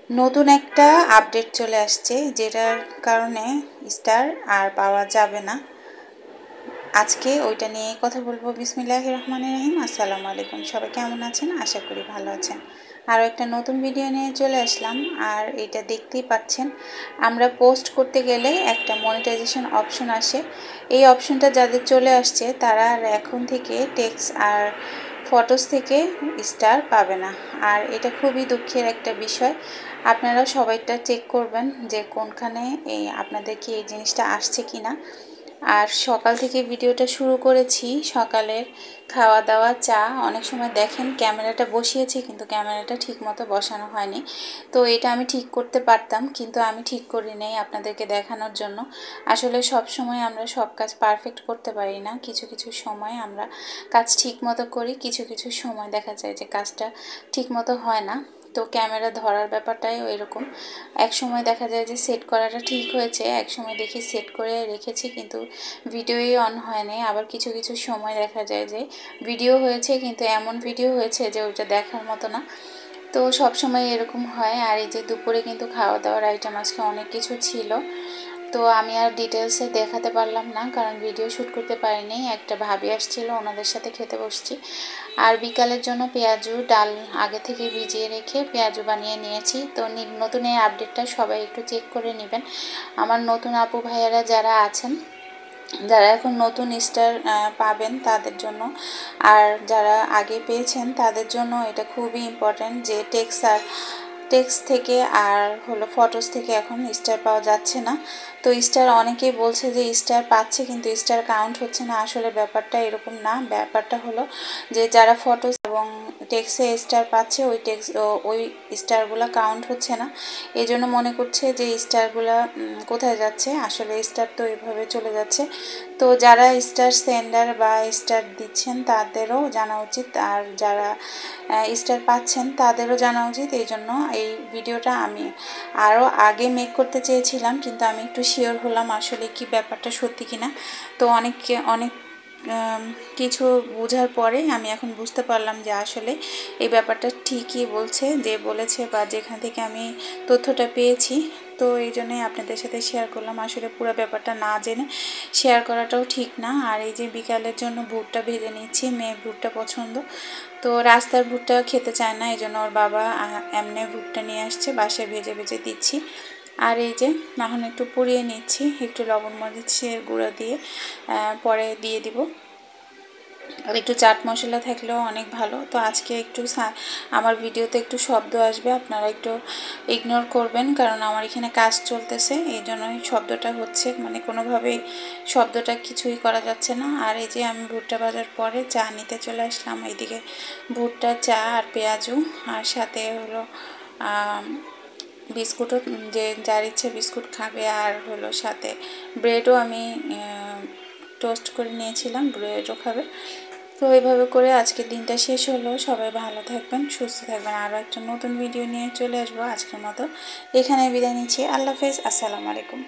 নতুন একটা আপডেট চলে আসছে, যেটার কারণে স্টার আর পাওয়া যাবে না। আজকে ওইটা নিয়ে কথা বলবো। বিসমিল্লাহির রহমানির রহিম। আসসালামু আলাইকুম। সবাই কেমন আছেন? আশা করি ভালো আছেন। আরও একটা নতুন ভিডিও নিয়ে চলে আসলাম। আর এটা দেখতেই পাচ্ছেন, আমরা পোস্ট করতে গেলে একটা মনিটাইজেশন অপশন আসে। এই অপশনটা যাদের চলে আসছে তারা আর এখন থেকে টেক্সট আর ফটোস থেকে স্টার পাবে না। আর এটা খুবই দুঃখের একটা বিষয়। আপনারা সবাইটা চেক করবেন যে কোনখানে আপনাদের কি এই জিনিসটা আসছে কিনা। আর সকাল থেকে ভিডিওটা শুরু করেছি। সকালের খাওয়া দাওয়া, চা। অনেক সময় দেখেন ক্যামেরাটা বসিয়েছি কিন্তু ক্যামেরাটা ঠিক মতো বসানো হয়নি। তো এটা আমি ঠিক করতে পারতাম, কিন্তু আমি ঠিক করি নাই আপনাদেরকে দেখানোর জন্য। আসলে সব সময় আমরা সব কাজ পারফেক্ট করতে পারি না। কিছু কিছু সময় আমরা কাজ ঠিক মতো করি, কিছু কিছু সময় দেখা যায় যে কাজটা ঠিক মতো হয় না। তো ক্যামেরা ধরার ব্যাপারটাও এরকম। এক সময় দেখা যায় যে সেট করাটা ঠিক হয়েছে, এক সময় দেখি সেট করে রেখেছি কিন্তু ভিডিওই অন হয়নি। আবার কিছু কিছু সময় দেখা যায় যে ভিডিও হয়েছে কিন্তু এমন ভিডিও হয়েছে যে ওইটা দেখার মতো না। তো সব সময় এরকম হয়। আর এই যে দুপুরে কিন্তু খাওয়া দাওয়ার আইটেম আজকে অনেক কিছু ছিল। তো আমি আর ডিটেলসে দেখাতে পারলাম না, কারণ ভিডিও শ্যুট করতে পারিনি। একটা ভাবি আসছিল, ওনাদের সাথে খেতে বসছি। আর বিকালের জন্য পেঁয়াজু ডাল আগে থেকে ভিজিয়ে রেখে পেঁয়াজু বানিয়ে নিয়েছি। তো নতুন এই আপডেটটা সবাই একটু চেক করে নেবেন। আমার নতুন আপু ভাইয়ারা যারা আছেন, যারা এখন নতুন স্টার পাবেন তাদের জন্য, আর যারা আগে পেয়েছেন তাদের জন্য এটা খুবই ইম্পর্ট্যান্ট যে টেক্সট থেকে আর হলো ফটোস থেকে এখন স্টার পাওয়া যাচ্ছে না। তো স্টার অনেকেই বলছে যে স্টার পাচ্ছে কিন্তু স্টার কাউন্ট হচ্ছে না। আসলে ব্যাপারটা এরকম না। ব্যাপারটা হলো যে যারা ফটোস এবং টেক্সটে স্টার পাচ্ছে ওই স্টারগুলো কাউন্ট হচ্ছে না। এই জন্য মনে করছে যে স্টারগুলো কোথায় যাচ্ছে। আসলে স্টার তো এভাবে চলে যাচ্ছে। তো যারা স্টার সেন্ডার বা স্টার দিচ্ছেন তাদেরও জানা উচিত, আর যারা স্টার পাচ্ছেন তাদেরও জানা উচিত। এই জন্য এই ভিডিওটা আমি আরও আগে মেক করতে চেয়েছিলাম, কিন্তু আমি একটু শিওর হলাম আসলে কি ব্যাপারটা সত্যি কিনা। তো অনেক কিছু বোঝার পরে আমি এখন বুঝতে পারলাম যে আসলে এই ব্যাপারটা ঠিকই বলেছে বা যেখান থেকে আমি তথ্যটা পেয়েছি। তো এই জন্যই আপনাদের সাথে শেয়ার করলাম। আসলে পুরো ব্যাপারটা না জেনে শেয়ার করাটাও ঠিক না। আর এই যে বিকালের জন্য ভুট্টা ভেজে নিচ্ছি, মেয়ের ভুট্টা পছন্দ। তো রাস্তার ভুট্টা খেতে চায় না, এই জন্য ওর বাবা এমনি ভুট্টা নিয়ে আসছে, বাসায় ভেজে ভেজে দিচ্ছি। আর এই যে এখন একটু পুড়িয়ে নিচ্ছি, একটু লবণ মরিচের গুঁড়া দিয়ে পরে দিয়ে দিব। আর একটু চাট মশলা থাকলেও অনেক ভালো। তো আজকে একটু আমার ভিডিওতে একটু শব্দ আসবে, আপনারা একটু ইগনোর করবেন, কারণ আমার এখানে কাজ চলতেছে, এই জন্যই শব্দটা হচ্ছে। মানে কোনোভাবেই শব্দটা কিছুই করা যাচ্ছে না। আর এই যে আমি ভুট্টা ভাজার পরে চা নিতে চলে আসলাম। এইদিকে ভুট্টা, চা আর পেঁয়াজু, আর সাথে হলো বিস্কুটও, যে যার ইচ্ছে বিস্কুট খাবে। আর হলো সাথে ব্রেডও আমি টোস্ট করে নিয়েছিলাম, ব্রেডও খাবে। তো এইভাবে করে আজকের দিনটা শেষ হলো। সবাই ভালো থাকবেন, সুস্থ থাকবেন। আরও একটা নতুন ভিডিও নিয়ে চলে আসবো। আজকের মতো এখানে বিদায় নিচ্ছি। আল্লাহ হাফেজ। আসসালামু আলাইকুম।